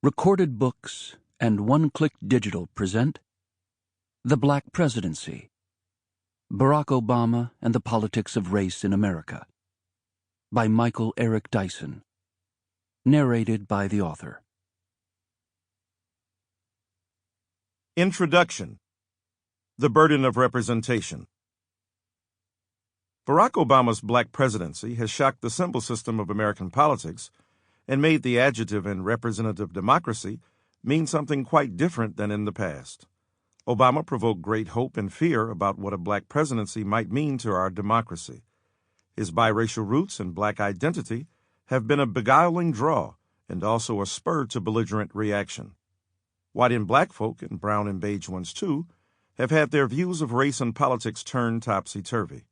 Recorded Books and One Click Digital present The Black Presidency, Barack Obama and the Politics of Race in America, by Michael Eric Dyson, narrated by the author. Introduction. The Burden of Representation. Barack Obama's black presidency has shocked the symbol system of American politics and made the adjective in representative democracy mean something quite different than in the past. Obama provoked great hope and fear about what a black presidency might mean to our democracy. His biracial roots and black identity have been a beguiling draw and also a spur to belligerent reaction. White and black folk, and brown and beige ones too, have had their views of race and politics turned topsy-turvy.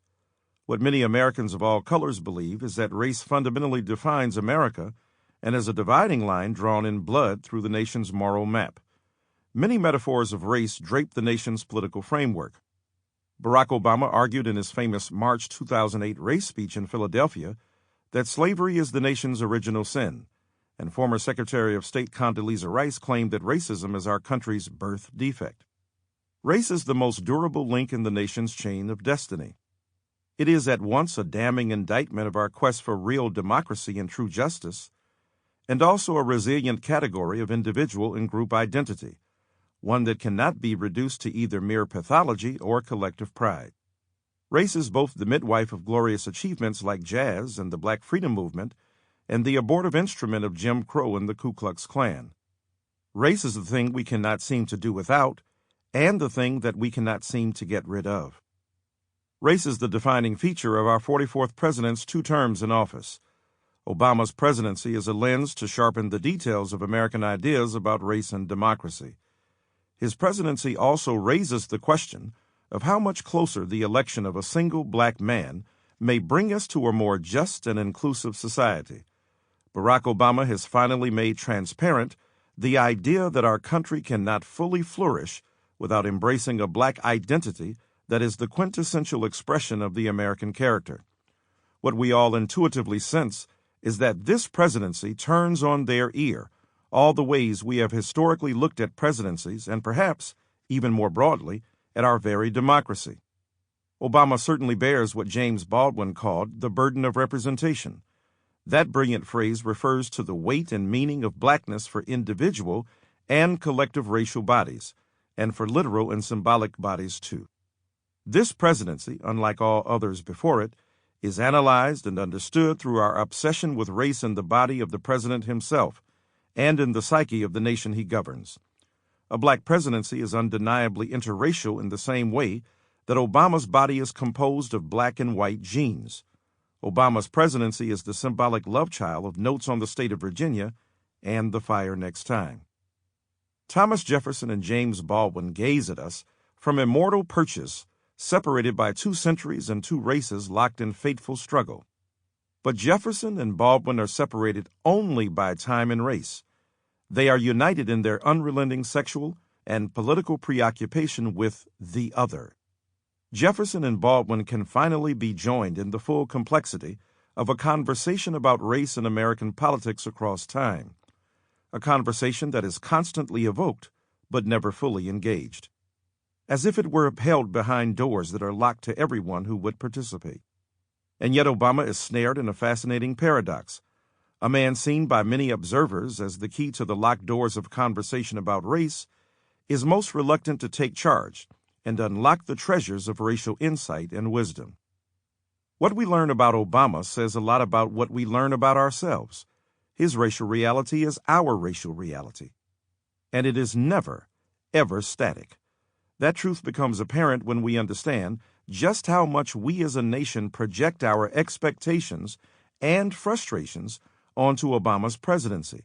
What many Americans of all colors believe is that race fundamentally defines America and is a dividing line drawn in blood through the nation's moral map. Many metaphors of race drape the nation's political framework. Barack Obama argued in his famous March 2008 race speech in Philadelphia that slavery is the nation's original sin, and former Secretary of State Condoleezza Rice claimed that racism is our country's birth defect. Race is the most durable link in the nation's chain of destiny. It is at once a damning indictment of our quest for real democracy and true justice, and also a resilient category of individual and group identity, one that cannot be reduced to either mere pathology or collective pride. Race is both the midwife of glorious achievements like jazz and the Black Freedom Movement, and the abortive instrument of Jim Crow and the Ku Klux Klan. Race is the thing we cannot seem to do without, and the thing that we cannot seem to get rid of. Race is the defining feature of our 44th president's 2 terms in office. Obama's presidency is a lens to sharpen the details of American ideas about race and democracy. His presidency also raises the question of how much closer the election of a single black man may bring us to a more just and inclusive society. Barack Obama has finally made transparent the idea that our country cannot fully flourish without embracing a black identity that is the quintessential expression of the American character. What we all intuitively sense is that this presidency turns on their ear all the ways we have historically looked at presidencies and perhaps, even more broadly, at our very democracy. Obama certainly bears what James Baldwin called the burden of representation. That brilliant phrase refers to the weight and meaning of blackness for individual and collective racial bodies, and for literal and symbolic bodies too. This presidency, unlike all others before it, is analyzed and understood through our obsession with race in the body of the president himself and in the psyche of the nation he governs. A black presidency is undeniably interracial in the same way that Obama's body is composed of black and white genes. Obama's presidency is the symbolic love child of Notes on the State of Virginia and The Fire Next Time. Thomas Jefferson and James Baldwin gaze at us from immortal perches, separated by 2 centuries and 2 races locked in fateful struggle. But Jefferson and Baldwin are separated only by time and race. They are united in their unrelenting sexual and political preoccupation with the other. Jefferson and Baldwin can finally be joined in the full complexity of a conversation about race in American politics across time, a conversation that is constantly evoked but never fully engaged, as if it were held behind doors that are locked to everyone who would participate. And yet Obama is snared in a fascinating paradox. A man seen by many observers as the key to the locked doors of conversation about race is most reluctant to take charge and unlock the treasures of racial insight and wisdom. What we learn about Obama says a lot about what we learn about ourselves. His racial reality is our racial reality. And it is never, ever static. That truth becomes apparent when we understand just how much we as a nation project our expectations and frustrations onto Obama's presidency,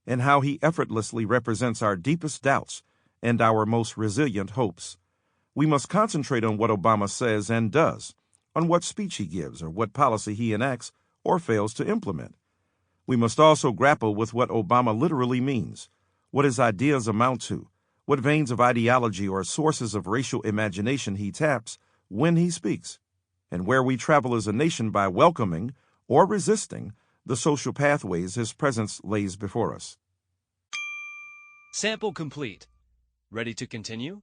and how he effortlessly represents our deepest doubts and our most resilient hopes. We must concentrate on what Obama says and does, on what speech he gives or what policy he enacts or fails to implement. We must also grapple with what Obama literally means, what his ideas amount to, what veins of ideology or sources of racial imagination he taps when he speaks, and where we travel as a nation by welcoming or resisting the social pathways his presence lays before us. Sample complete. Ready to continue?